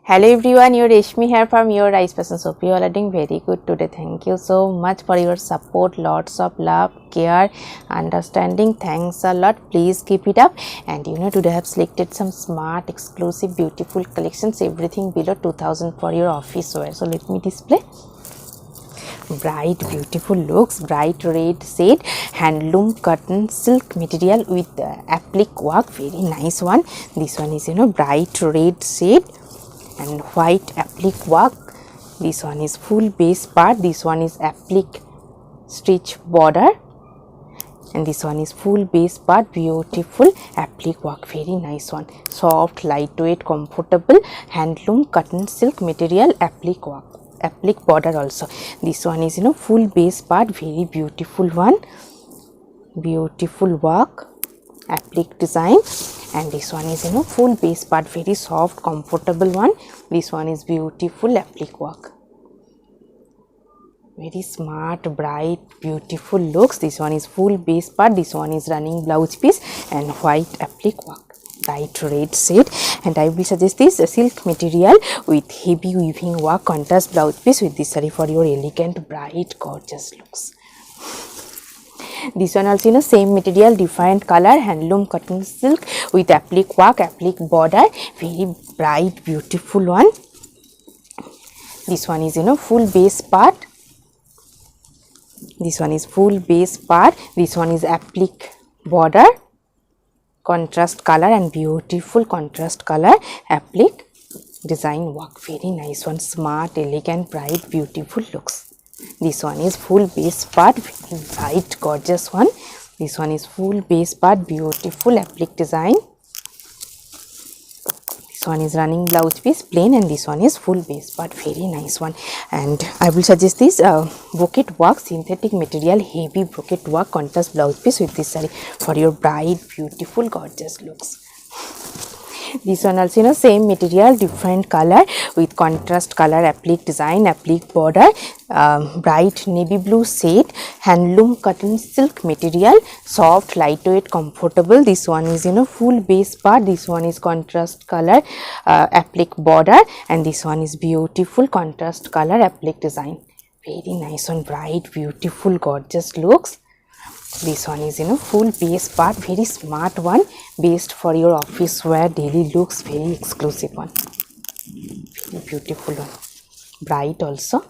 Hello everyone, your Reshmi here from your Rice Person. Hope you all are doing very good today. Thank you so much for your support. Lots of love, care, understanding. Thanks a lot. Please keep it up. And today I have selected some smart, exclusive, beautiful collections. Everything below 2000 for your office wear. So let me display. Bright, beautiful looks, bright red shade, handloom cotton silk material with applique work. Very nice one. This one is bright red shade and white applique work. This one is full base part. This one is applique stitch border, and this one is full base part. Beautiful applique work. Very nice one. Soft, lightweight, comfortable handloom cotton silk material, applique work, applique border also. This one is full base part. Very beautiful one. Beautiful work, applique design. And this one is full base part, very soft, comfortable one. This one is beautiful applique work. Very smart, bright, beautiful looks. This one is full base part. This one is running blouse piece and white applique work, bright red shade. And I will suggest this silk material with heavy weaving work, contrast blouse piece with this saree for your elegant, bright, gorgeous looks. This one also same material, different color, handloom cotton silk with applique work, applique border. Very bright, beautiful one. This one is full base part. This one is full base part. This one is applique border, contrast color and beautiful contrast color, applique design work. Very nice one. Smart, elegant, bright, beautiful looks. This one is full base part, bright, gorgeous one. This one is full base part, beautiful applique design. This one is running blouse piece plain, and this one is full base part. Very nice one. And I will suggest this brocade work, synthetic material, heavy brocade work, contrast blouse piece with this saree for your bright, beautiful, gorgeous looks. This one also same material, different color with contrast color, applique design, applique border, bright navy blue shade, handloom cotton silk material, soft, lightweight, comfortable. This one is full base part. This one is contrast color, applique border, and this one is beautiful contrast color, applique design. Very nice one, bright, beautiful, gorgeous looks. This one is full base part, very smart one, based for your office wear, daily looks. Very exclusive one, very beautiful one, bright also.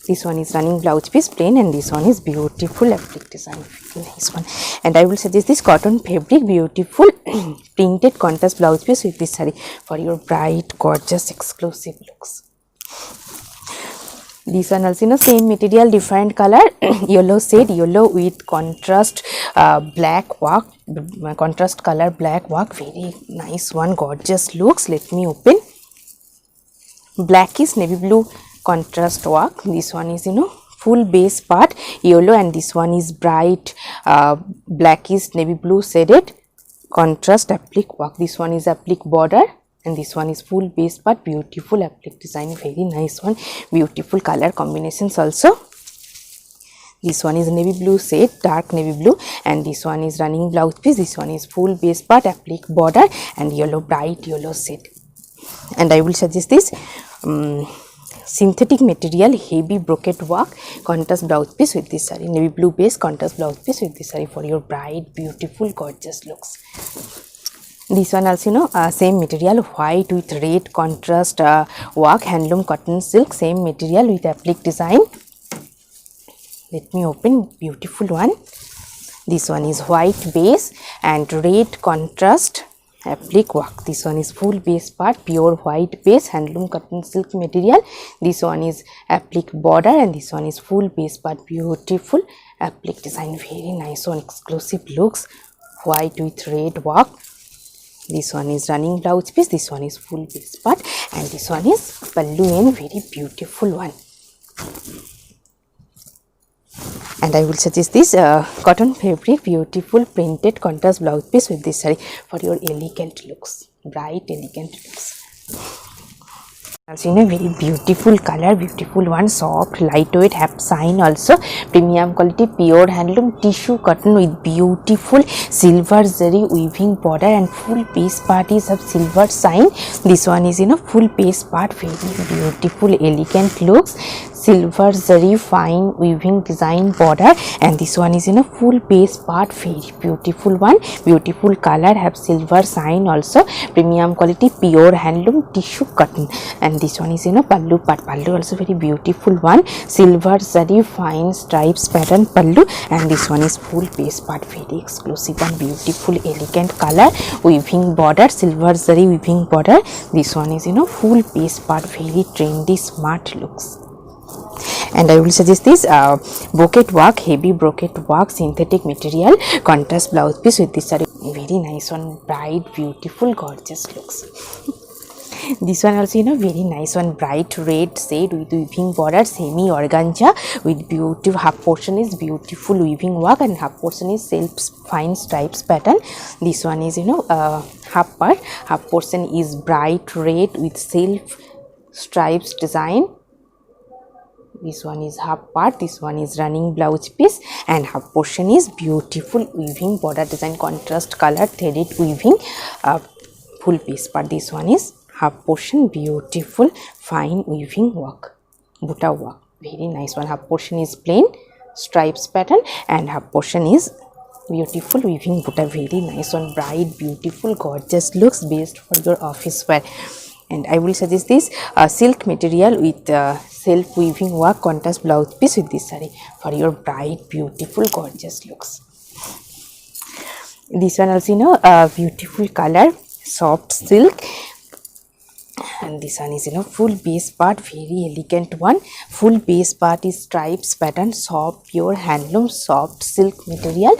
This one is running blouse piece plain, and this one is beautiful applique design. Very nice one. And I will suggest this cotton fabric, beautiful printed contrast blouse piece with this saree for your bright, gorgeous, exclusive looks. This one also same material, different color, yellow shade, yellow with contrast black work, contrast color black work. Very nice one, gorgeous looks. Let me open. Blackish navy blue contrast work. This one is full base part, yellow, and this one is bright blackish navy blue shaded contrast applique work. This one is applique border, and this one is full base part, beautiful applique design. Very nice one, beautiful color combinations also. This one is navy blue shade, dark navy blue, and this one is running blouse piece. This one is full base part, applique border, and yellow, bright yellow shade. And I will suggest this synthetic material, heavy brocade work, contrast blouse piece with this saree, navy blue base, contrast blouse piece with this saree for your bright, beautiful, gorgeous looks. This one also same material, white with red contrast work, handloom cotton silk, same material with applique design. Let me open. Beautiful one. This one is white base and red contrast applique work. This one is full base part, pure white base, handloom cotton silk material. This one is applique border, and this one is full base part, beautiful applique design. Very nice one, exclusive looks, white with red work. This one is running blouse piece. This one is full base part, and this one is pallu, and very beautiful one. And I will suggest this cotton fabric, beautiful printed contrast blouse piece with this saree for your elegant looks, bright, elegant looks. Also in a very beautiful color, beautiful one, soft, lightweight, have sign also, premium quality, pure handloom tissue cotton with beautiful silver zari weaving border and full base part is of silver sign. This one is in a full base part, very beautiful, elegant looks, silver zari fine weaving design border, and this one is in a full base part, very beautiful one, beautiful color, have silver sign also, premium quality, pure handloom tissue cotton, and this one is in a pallu part, pallu also very beautiful one, silver zari fine stripes pattern pallu, and this one is full base part, very exclusive and beautiful, elegant color, weaving border, silver zari weaving border. This one is in a full base part, very trendy, smart looks. And I will suggest this brocade work, heavy brocade work, synthetic material, contrast blouse piece with this saree, very nice one, bright, beautiful, gorgeous looks. This one also, you know, very nice one, bright red shade with weaving border, semi organza with beautiful, half portion is beautiful weaving work and half portion is self fine stripes pattern. This one is, you know, half part, half portion is bright red with self stripes design. This one is half part, this one is running blouse piece, and half portion is beautiful weaving border design, contrast color threaded weaving, full piece part. This one is half portion, beautiful fine weaving work, buta work, very nice one. Half portion is plain stripes pattern and half portion is beautiful weaving buta, very nice one, bright, beautiful, gorgeous looks, best for your office wear. And I will suggest this silk material with self weaving work, contrast blouse piece with this saree for your bright, beautiful, gorgeous looks. This one also, you know, beautiful color, soft silk, and this one is, you know, full base part, very elegant one, full base part is stripes pattern, soft pure handloom soft silk material.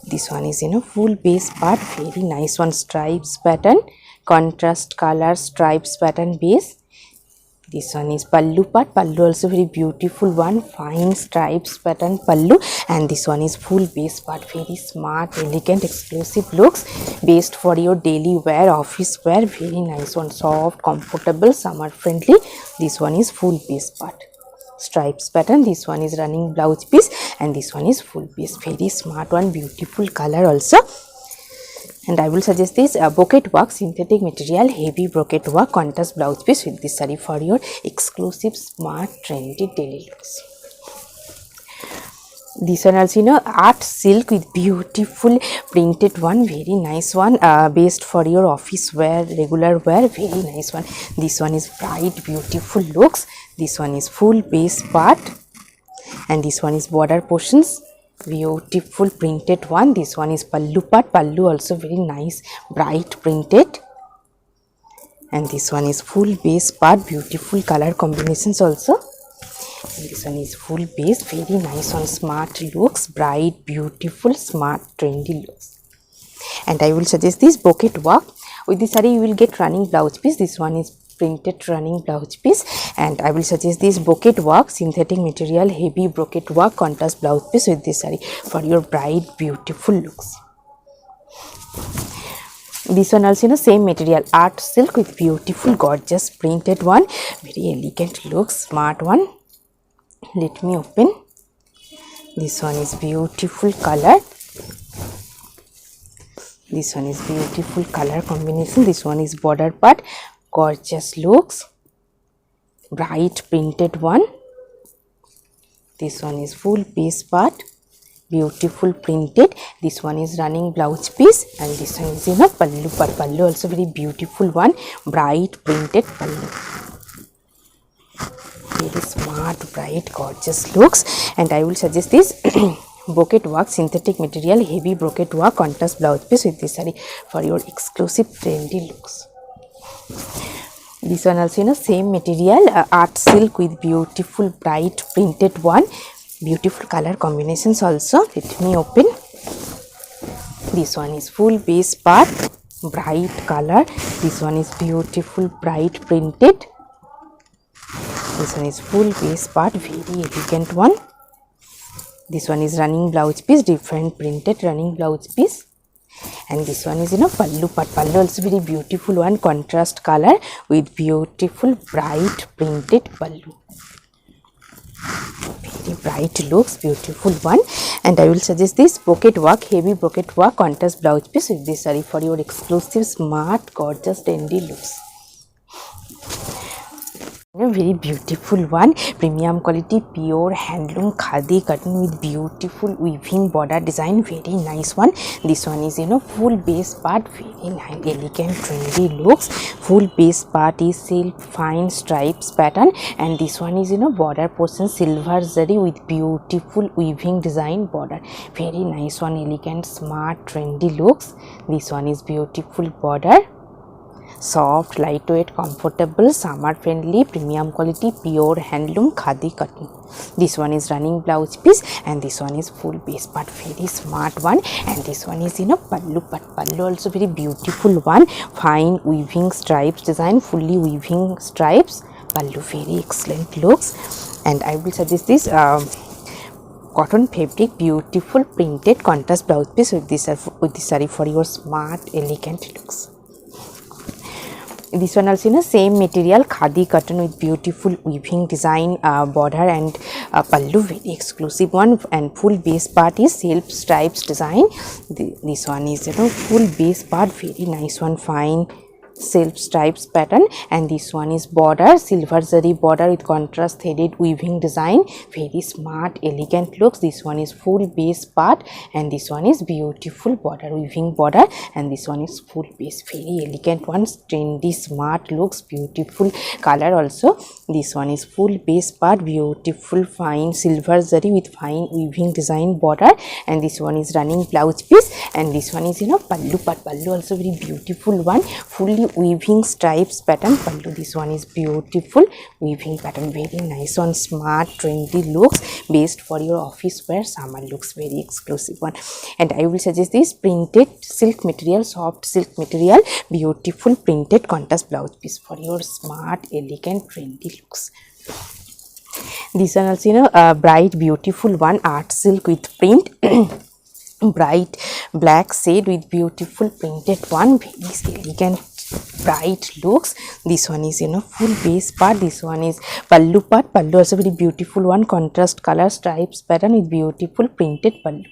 This one is, you know, full base part, very nice one, stripes pattern, contrast color stripes pattern base. This one is pallu part, pallu also very beautiful one, fine stripes pattern pallu, and this one is full base part, very smart, elegant, exclusive looks, best for your daily wear, office wear, very nice one, soft, comfortable, summer friendly. This one is full base part, stripes pattern. This one is running blouse piece, and this one is full base, very smart one, beautiful color also. And I will suggest this brocade work, synthetic material, heavy brocade work, contrast blouse piece with this saree for your exclusive, smart, trendy daily looks. This one also, you know, art silk with beautiful printed one, very nice one, best for your office wear, regular wear, very nice one. This one is bright, beautiful looks. This one is full base part, and this one is border portions, beautiful printed one. This one is pallu part, pallu also very nice, bright printed, and this one is full base part, beautiful color combinations also. And this one is full base, very nice one, smart looks, bright, beautiful, smart, trendy looks. And I will suggest this brocade work. With this saree you will get running blouse piece. This one is printed running blouse piece, and I will suggest this brocade work, synthetic material, heavy brocade work, contrast blouse piece with this saree for your bright, beautiful looks. This one also, you know, same material, art silk with beautiful, gorgeous printed one, very elegant looks, smart one. Let me open. This one is beautiful color. This one is beautiful color combination. This one is border part, gorgeous looks, bright printed one. This one is full base part, beautiful printed. This one is running blouse piece, and this one is in a pallu part, pallu also very beautiful one, bright printed pallu, very smart, bright, gorgeous looks. And I will suggest this brocade work, synthetic material, heavy brocade work, contrast blouse piece with this saree for your exclusive trendy looks. This one also, you know, same material, art silk with beautiful bright printed one, beautiful color combinations also. Let me open. This one is full base part, bright color. This one is beautiful bright printed. This one is full base part, very elegant one. This one is running blouse piece, different printed running blouse piece. And this one is pallu part. Pallu also very beautiful one, contrast color with beautiful bright printed pallu. Very bright looks, beautiful one. And I will suggest this brocade work, heavy brocade work contrast blouse piece with this saree for your exclusive smart gorgeous trendy looks. A very beautiful one, premium quality pure handloom khadi cotton with beautiful weaving border design, very nice one. This one is full base part, very nice, elegant trendy looks. Full base part is silk fine stripes pattern, and this one is border portion silver zari with beautiful weaving design border, very nice one, elegant smart trendy looks. This one is beautiful border, soft, lightweight, comfortable, summer friendly, premium quality pure handloom khadi cotton. This one is running blouse piece, and this one is full base part, very smart one. And this one is pallu part. Pallu also very beautiful one, fine weaving stripes design, fully weaving stripes pallu, very excellent looks. And I will suggest this cotton fabric beautiful printed contrast blouse piece with this saree for your smart elegant looks. This one also same material khadi cotton with beautiful weaving design border and pallu, very exclusive one. And full base part is self stripes design. This one is full base part, very nice one, fine self stripes pattern. And this one is border silver zari border with contrast threaded weaving design, very smart elegant looks. This one is full base part, and this one is beautiful border weaving border, and this one is full base, very elegant one, trendy smart looks, beautiful color also. This one is full base part, beautiful fine silver zari with fine weaving design border, and this one is running blouse piece. And this one is pallu part. Pallu also very beautiful one, fully weaving stripes pattern pallu. This one is beautiful weaving pattern, very nice one, smart trendy looks, based for your office wear summer looks, very exclusive one. And I will suggest this printed silk material, soft silk material, beautiful printed contrast blouse piece for your smart elegant trendy looks. This one also bright beautiful one, art silk with print bright black shade with beautiful printed one, very elegant bright looks. This one is full base part. This one is pallu part. Pallu also very beautiful one, contrast color stripes pattern with beautiful printed pallu.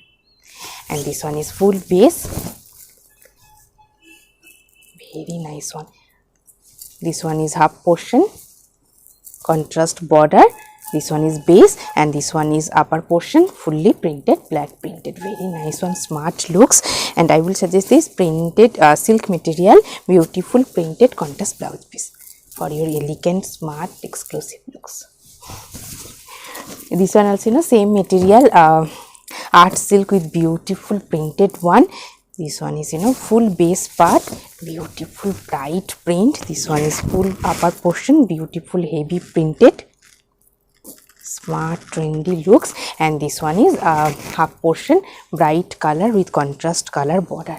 And this one is full base, very nice one. This one is half portion, contrast border. This one is base, and this one is upper portion, fully printed black printed, very nice one, smart looks. And I will suggest this printed silk material, beautiful printed contrast blouse piece for your elegant smart exclusive looks. This one also same material, art silk with beautiful printed one. This one is full base part, beautiful bright print. This one is full upper portion, beautiful heavy printed, smart trendy looks. And this one is half portion, bright color with contrast color border.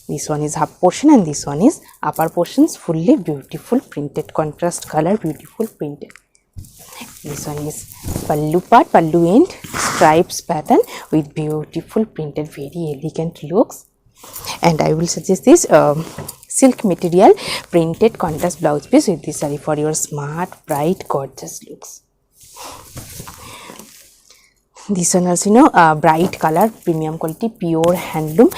This one is half portion, and this one is upper portions, fully beautiful printed contrast color, beautiful printed. This one is pallu part, pallu end stripes pattern with beautiful printed, very elegant looks. And I will suggest this silk material printed contrast blouse piece with this saree for your smart bright gorgeous looks. This one also bright color, premium quality pure handloom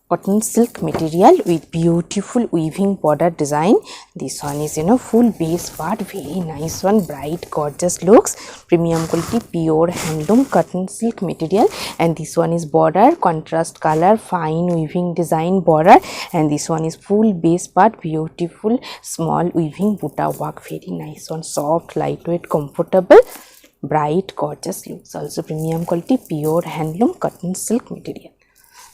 cotton silk material with beautiful weaving border design. This one is full base part, very nice one, bright gorgeous looks, premium quality pure handloom cotton silk material. And this one is border contrast color, fine weaving design border. And this one is full base part, beautiful small weaving butta work, very nice one, soft lightweight comfortable bright gorgeous looks, also premium quality pure handloom cotton silk material.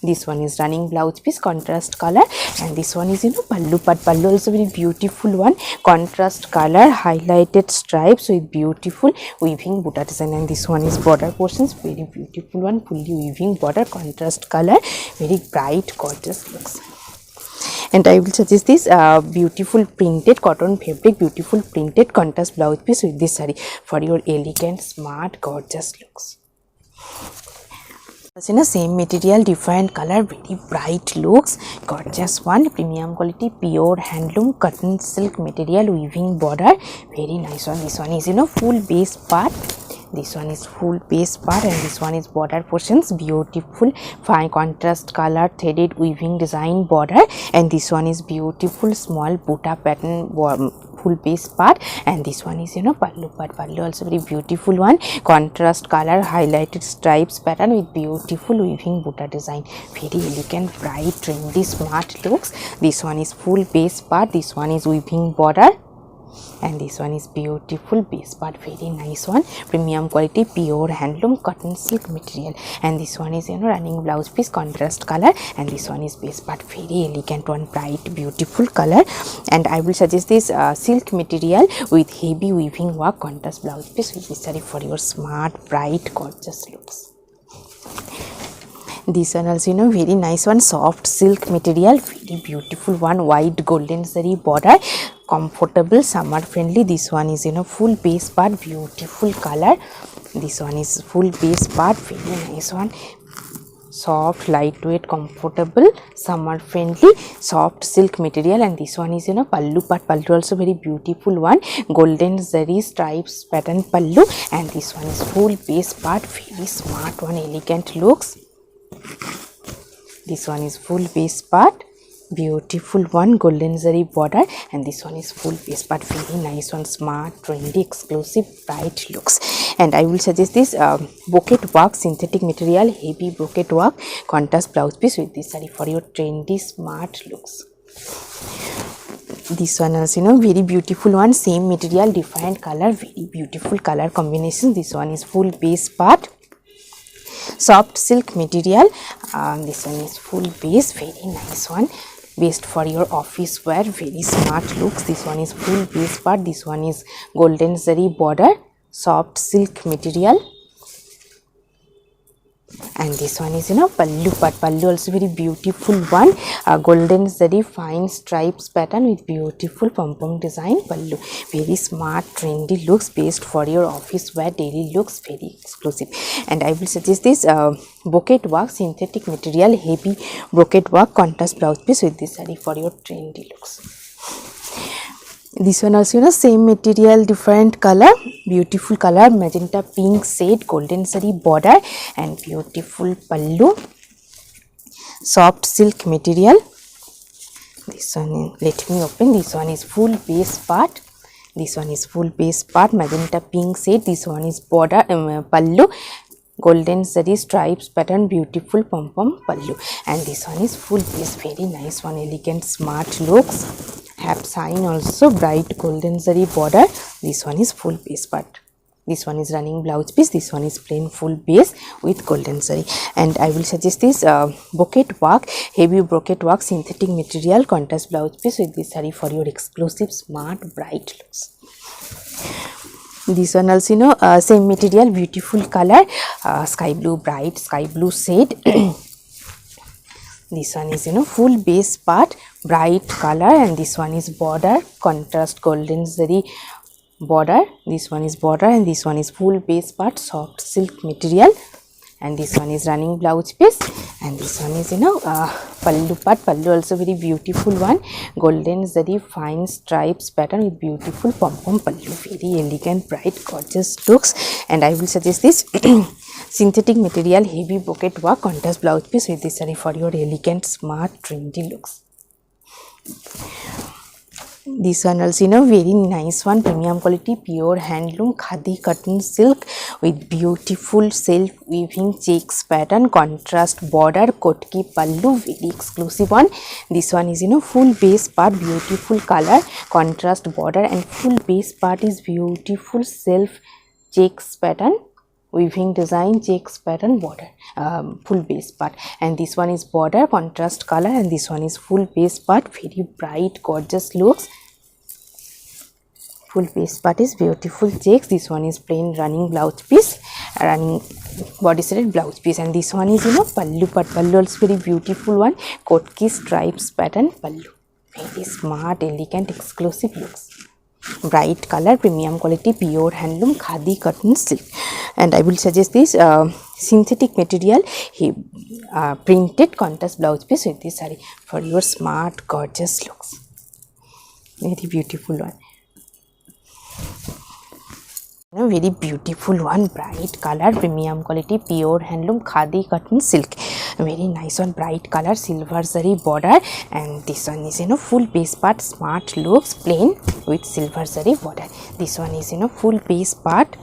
This one is running blouse piece, contrast color. And this one is pallu part. Pallu also very beautiful one, contrast color, highlighted stripes with beautiful weaving butta design. And this one is border portions, very beautiful one, fully weaving border, contrast color, very bright gorgeous looks. And I will suggest this beautiful printed cotton fabric, beautiful printed contrast blouse piece with this saree for your elegant smart gorgeous looks. in the same material, different color, very bright looks, gorgeous one, premium quality, pure handloom cotton silk material, weaving border, very nice one. This one is full base part. This one is full base part and this one is border portions, beautiful fine contrast color threaded weaving design border, and this one is beautiful small butta pattern full base part, and this one is pallu part. Pallu also very beautiful one, contrast color highlighted stripes pattern with beautiful weaving butta design, very elegant, bright, trendy, smart looks. This one is full base part, this one is weaving border, and this one is beautiful base part, very nice one, premium quality pure handloom cotton silk material, and this one is running blouse piece contrast color, and this one is base part, very elegant one, bright beautiful color. And I will suggest this silk material with heavy weaving work contrast blouse piece with this saree for your smart, bright, gorgeous looks. This one also very nice one, soft silk material, very beautiful one, white golden zari border, comfortable, summer friendly. This one is full base part, beautiful color. This one is full base part, very nice one, soft, lightweight, comfortable, summer friendly, soft silk material. And this one is pallu part. Pallu also very beautiful one, golden zari stripes pattern pallu, and this one is full base part, very smart one, elegant looks. This one is full base part, beautiful one, golden zari border, and this one is full base part, very nice one, smart, trendy, exclusive, bright looks. And I will suggest this brocade work synthetic material, heavy brocade work contrast blouse piece with this saree for your trendy, smart looks. This one is very beautiful one, same material, different color, very beautiful color combination. This one is full base part, soft silk material, this one is full base, very nice one, best for your office wear, very smart looks. This one is full base part, this one is golden zari border, soft silk material, and this one is pallu part. Pallu also very beautiful one, golden zari fine stripes pattern with beautiful pom-pom design pallu, very smart, trendy looks, best for your office wear, daily looks, very exclusive. And I will suggest this brocade work synthetic material, heavy brocade work contrast blouse piece with this saree for your trendy looks. This one also same material, different color, beautiful color, magenta pink shade, golden zari border, and beautiful pallu, soft silk material. This one, let me open. This one is full base part, this one is full base part, magenta pink shade. This one is border pallu, golden zari stripes pattern, beautiful pom-pom pallu, and this one is full base, very nice one, elegant, smart looks, have sign also, bright golden zari border. This one is full base part, this one is running blouse piece, this one is plain full base with golden zari. And I will suggest this brocade work, heavy brocade work synthetic material contrast blouse piece with this saree for your exclusive, smart, bright looks. This one also same material, beautiful color, sky blue, bright sky blue shade. This one is full base part, bright color, and this one is border, contrast golden zari border. This one is border, and this one is full base part, soft silk material, and this one is running blouse piece, and this one is pallu part. Pallu also very beautiful one, golden zari fine stripes pattern with beautiful pom-pom pallu, very elegant, bright, gorgeous looks. And I will suggest this synthetic material, heavy brocade work contrast blouse piece with this saree for your elegant, smart, trendy looks. This one also very nice one, premium quality pure handloom khadi cotton silk with beautiful self weaving checks pattern, contrast border, kotki pallu, very exclusive one. This one is full base part, beautiful color, contrast border, and full base part is beautiful self checks pattern, weaving design, checks pattern, border, full base part. And this one is border, contrast color, and this one is full base part, very bright, gorgeous looks. Full base part is beautiful checks. This one is plain running blouse piece, running body sided blouse piece, and this one is pallu part. Pallu also very beautiful one, kotki stripes pattern pallu, very smart, elegant, exclusive looks. Bright color, premium quality, pure handloom khadi cotton silk. And I will suggest this synthetic material printed contrast blouse piece with this saree for your smart gorgeous looks. Very beautiful one. Very beautiful one, bright color, premium quality, pure handloom khadi cotton silk. Very nice one, bright color, silver zari border, and this one is full base part, smart looks, plain with silver zari border. This one is full base part,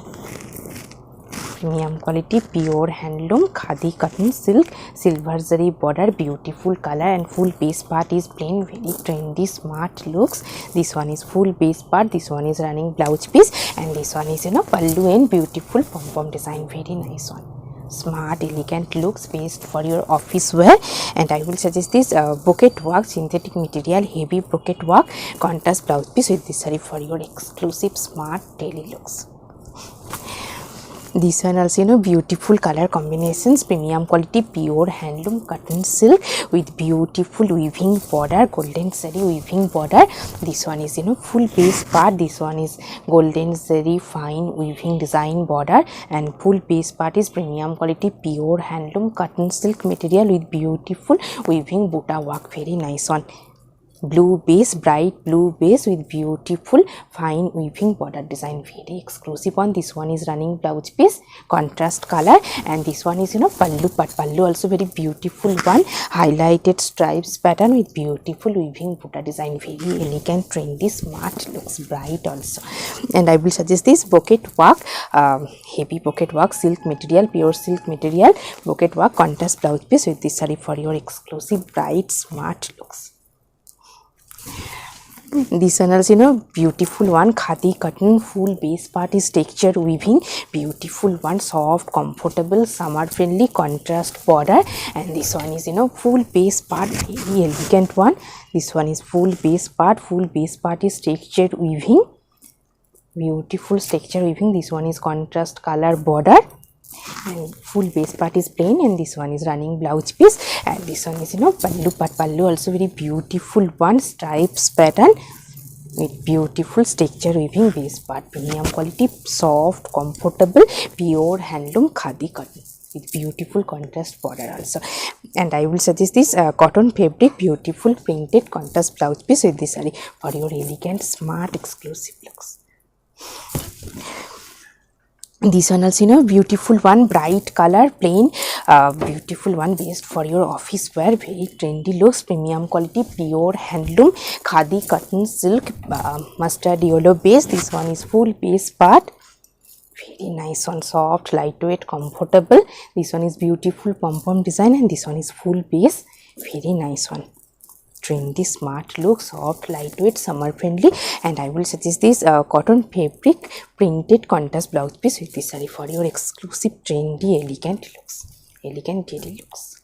premium quality, pure handloom khadi cotton silk, silver zari border, beautiful color, and full base part is plain, very trendy smart looks. This one is full base part, this one is running blouse piece, and this one is pallu and beautiful pom pom design. Very nice one, smart elegant looks, best for your office wear. And I will suggest this brocade work, synthetic material, heavy brocade work, contrast blouse piece with this saree for your exclusive smart daily looks. This one also beautiful color combinations, premium quality, pure handloom cotton silk with beautiful weaving border, golden zari weaving border. This one is full base part, this one is golden zari fine weaving design border, and full base part is premium quality, pure handloom cotton silk material with beautiful weaving butta work. Very nice one, blue base, bright blue base with beautiful fine weaving border design. Very exclusive one. This one is running blouse piece, contrast color, and this one is pallu part. Pallu also very beautiful one, highlighted stripes pattern with beautiful weaving border design. Very elegant, trendy, smart looks, bright also. And I will suggest this brocade work, heavy brocade work, silk material, pure silk material, brocade work, contrast blouse piece with this saree for your exclusive bright smart looks. This one also beautiful one, khadi cotton, full base part is texture weaving, beautiful one, soft, comfortable, summer friendly, contrast border. And this one is full base part, very elegant one. This one is full base part is texture weaving, beautiful texture weaving. This one is contrast color border, and full base part is plain, and this one is running blouse piece, and this one is pallu part. Pallu also very beautiful one, stripes pattern with beautiful texture weaving base part, premium quality, soft, comfortable, pure handloom khadi cotton with beautiful contrast border also. And I will suggest this cotton fabric, beautiful printed contrast blouse piece with this saree for your elegant, smart, exclusive looks. This one also beautiful one, bright color, plain, beautiful one, best for your office wear. Very trendy looks, premium quality, pure handloom khadi cotton silk, mustard yellow base. This one is full base part, very nice one, soft, lightweight, comfortable. This one is beautiful pom pom design, and this one is full base. Very nice one, trendy, smart look, soft, lightweight, summer friendly. And I will suggest this cotton fabric printed contrast blouse piece with this saree for your exclusive, trendy, elegant looks, elegant daily looks.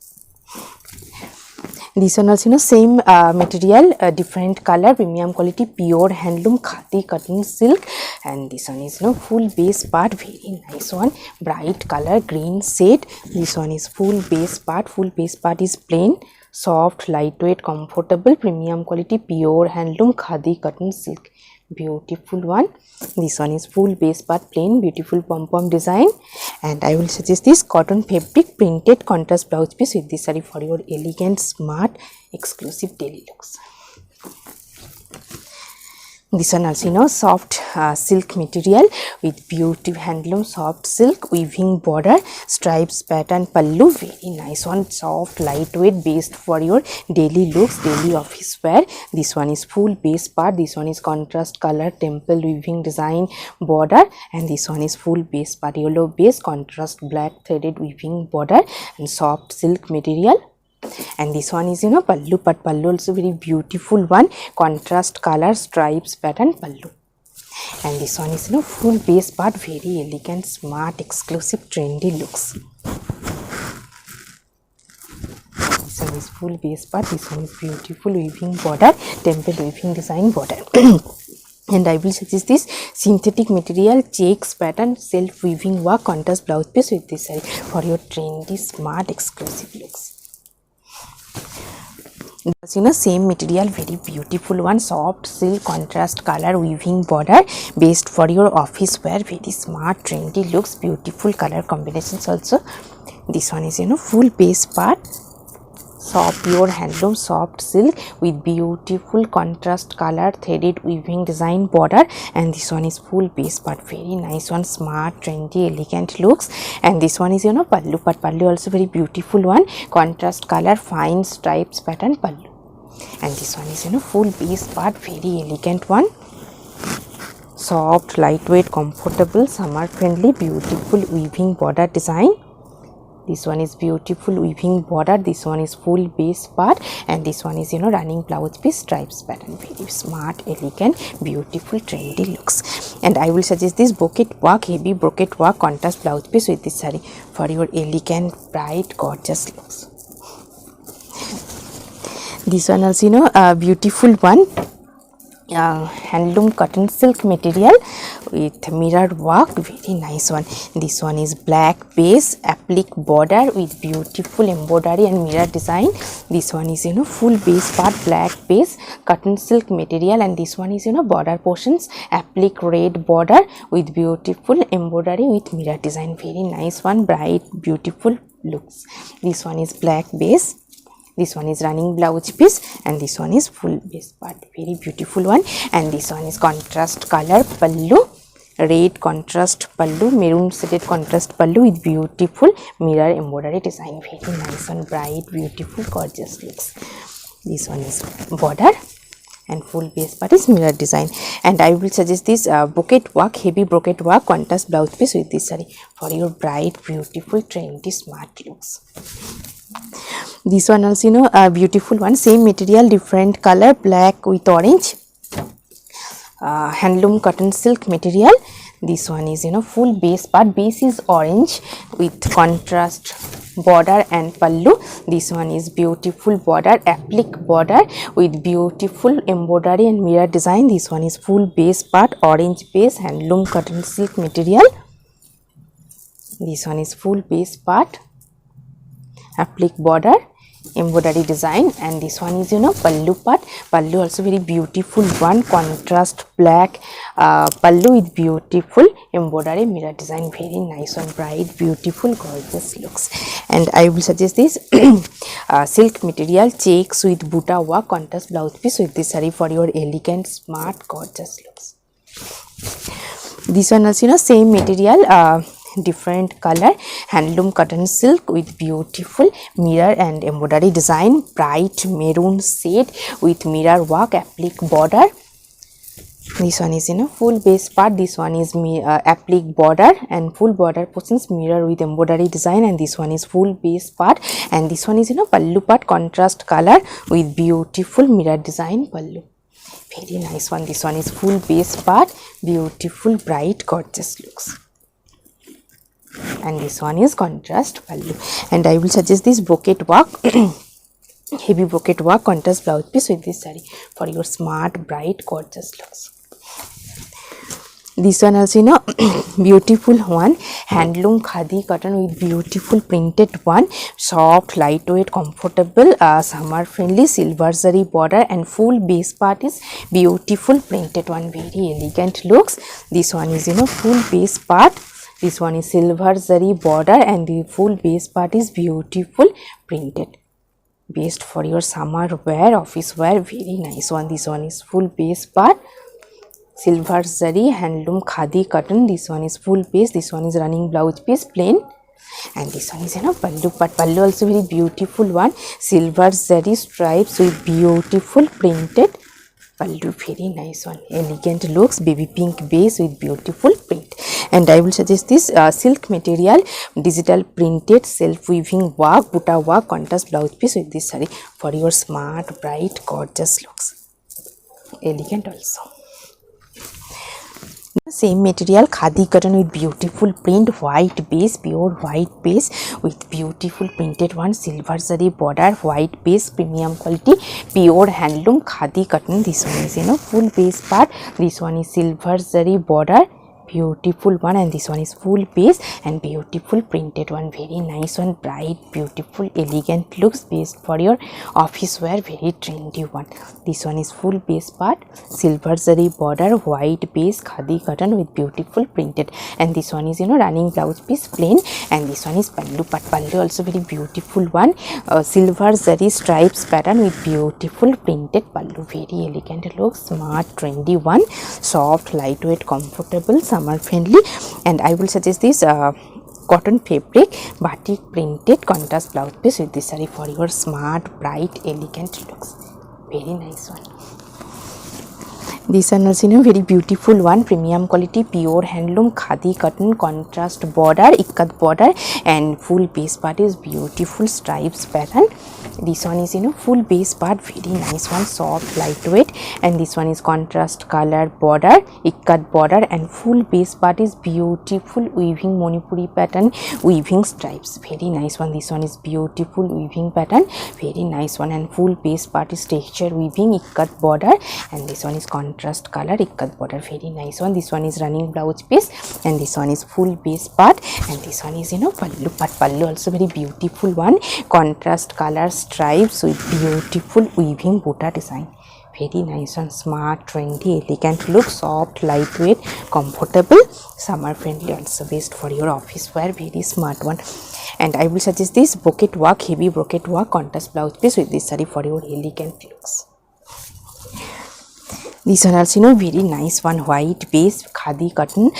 This one also same material, different color, premium quality, pure handloom khadi cotton silk, and this one is full base part, very nice one, bright color, green shade. This one is full base part is plain, soft, lightweight, comfortable, premium quality, pure handloom khadi cotton silk, beautiful one. This one is full base part, plain, beautiful pom pom design. And I will suggest this cotton fabric printed contrast blouse piece with this saree for your elegant, smart, exclusive daily looks. This one also soft silk material with beautiful handloom soft silk weaving border, stripes pattern, pallu. Very nice one, soft, lightweight, best for your daily looks, daily office wear. This one is full base part, this one is contrast color, temple weaving design border, and this one is full base part, yellow base, contrast black threaded weaving border, and soft silk material. And this one is pallu part. Pallu also very beautiful one, contrast color, stripes pattern pallu. And this one is full base part, very elegant, smart, exclusive, trendy looks. This one is full base part, this one is beautiful weaving border, temple weaving design border. And I will suggest this synthetic material, checks pattern, self weaving work, contrast blouse piece with this saree for your trendy, smart, exclusive looks. Same material, very beautiful one, soft silk contrast color weaving border, based for your office wear, very smart trendy looks, beautiful color combinations also. This one is full base part, soft pure handloom soft silk with beautiful contrast color threaded weaving design border, and this one is full base part, very nice one, smart trendy elegant looks. And this one is pallu part, pallu also very beautiful one, contrast color fine stripes pattern pallu. And this one is full base part, very elegant one, soft lightweight comfortable summer friendly beautiful weaving border design. This one is beautiful weaving border, this one is full base part, and this one is running blouse piece stripes pattern, very smart elegant beautiful trendy looks. And I will suggest this brocade work, heavy brocade work contrast blouse piece with this saree for your elegant bright gorgeous looks. This one also a beautiful one, handloom cotton silk material with mirror work, very nice one. This one is black base applique border with beautiful embroidery and mirror design. This one is full base part, black base cotton silk material, and this one is border portions applique red border with beautiful embroidery with mirror design, very nice one, bright beautiful looks. This one is black base, this one is running blouse piece, and this one is full base part, very beautiful one. And this one is contrast color pallu, red contrast pallu, maroon shaded contrast pallu with beautiful mirror embroidery design, very nice one, bright beautiful gorgeous looks. This one is border and full base part is mirror design. And I will suggest this brocade work, heavy brocade work contrast blouse piece with this saree for your bright beautiful trendy smart looks. This one also a beautiful one, same material different color, black with orange, handloom cotton silk material. This one is full base part, base is orange with contrast border and pallu. This one is beautiful border applique border with beautiful embroidery and mirror design. This one is full base part, orange base handloom cotton silk material. This one is full base part, applique border embroidery design, and this one is pallu part, pallu also very beautiful one, contrast black pallu with beautiful embroidery mirror design, very nice one, bright beautiful gorgeous looks. And I will suggest this silk material checks with buta work contrast blouse piece with this saree for your elegant smart gorgeous looks. This one also same material, different color, handloom cotton silk with beautiful mirror and embroidery design, bright maroon shade with mirror work applique border. This one is full base part, this one is applique border and full border portions mirror with embroidery design, and this one is full base part, and this one is pallu part contrast color with beautiful mirror design pallu, very nice one. This one is full base part, beautiful bright gorgeous looks, and this one is contrast pallu. And I will suggest this brocade work heavy brocade work contrast blouse piece with this saree for your smart bright gorgeous looks. This one also beautiful one, handloom khadi cotton with beautiful printed one, soft lightweight comfortable summer friendly silver zari border, and full base part is beautiful printed one, very elegant looks. This one is full base part, this one is silver zari border, and the full base part is beautiful printed, based for your summer wear office wear, very nice one. This one is full base part, silver zari handloom khadi cotton. This one is full base, this one is running blouse piece plain, and this one is pallu part, pallu also very beautiful one, silver zari stripes with beautiful printed pallu, very nice one, elegant looks, baby pink base with beautiful print. And I will suggest this silk material digital printed self weaving work buta work contrast blouse piece with this saree for your smart bright gorgeous looks, elegant also. Same material khadi cotton with beautiful print, white base, pure white base with beautiful printed one, silver zari border, white base, premium quality, pure handloom khadi cotton. This one is full base part, this one is silver zari border, beautiful one, and this one is full base and beautiful printed one, very nice one, bright, beautiful, elegant looks, best for your office wear, very trendy one. This one is full base part, silver zari border, white base, khadi cotton with beautiful printed, and this one is running blouse piece plain, and this one is pallu part. Pallu also very beautiful one, silver zari stripes pattern with beautiful printed pallu, very elegant look, smart, trendy one, soft, lightweight, comfortable, summer friendly, and I will suggest this cotton fabric batik printed contrast blouse piece with this saree for your smart, bright, elegant looks, very nice one. This one is very beautiful one, premium quality, pure handloom, khadi cotton, contrast border, ikat border, and full base part is beautiful stripes pattern. This one is full base part, very nice one, soft, lightweight, and this one is contrast color border, ikat border, and full base part is beautiful weaving Manipuri pattern, weaving stripes, very nice one. This one is beautiful weaving pattern, very nice one, and full base part is texture weaving, ikat border, and this one is contrast color, ikat border, very nice one. This one is running blouse piece, and this one is full base part, and this one is pallu part. Pallu also very beautiful one, contrast color stripes with beautiful weaving butta design, very nice one, smart, trendy, elegant look, soft, lightweight, comfortable, summer friendly, also best for your office wear, very smart one. And I will suggest this brocade work, heavy brocade work contrast blouse piece with this saree for your elegant looks. This one also very nice one, white base, khadi cotton,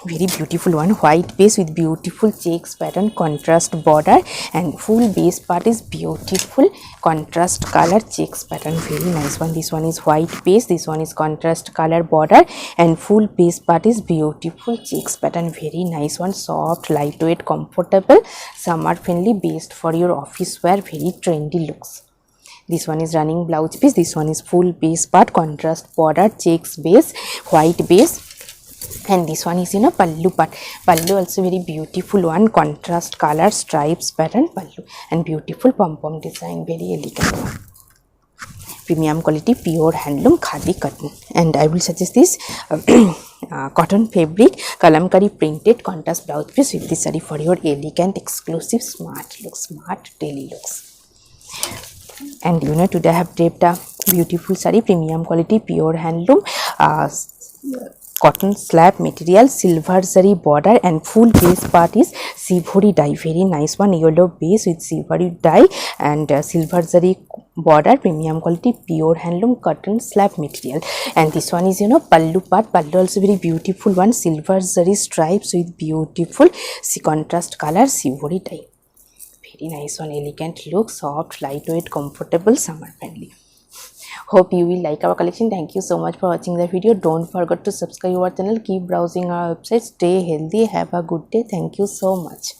very beautiful one, white base with beautiful checks pattern, contrast border, and full base part is beautiful contrast color checks pattern, very nice one. This one is white base, this one is contrast color border, and full base part is beautiful checks pattern, very nice one, soft, lightweight, comfortable, summer friendly, best for your office wear, very trendy looks. This one is running blouse piece, this one is full base part, contrast border, checks base, white base, and this one is pallu part. Pallu also very beautiful one, contrast color stripes pattern pallu, and beautiful pom-pom design, very elegant one, premium quality, pure handloom, khadi cotton. And I will suggest this cotton fabric kalamkari printed contrast blouse piece with this saree for your elegant, exclusive, smart looks, smart daily looks. And today I have draped a beautiful saree, premium quality, pure handloom, cotton slab material, silver zari border, and full base part is sivori dye, very nice one, yellow base with sivori dye, and silver zari border, premium quality, pure handloom, cotton slab material. And this one is pallu part. Pallu also very beautiful one, silver zari stripes with beautiful contrast color sivori dye, very nice one, elegant look, soft, lightweight, comfortable, summer friendly. Hope you will like our collection. Thank you so much for watching the video. Don't forget to subscribe our channel, keep browsing our website, stay healthy, have a good day. Thank you so much.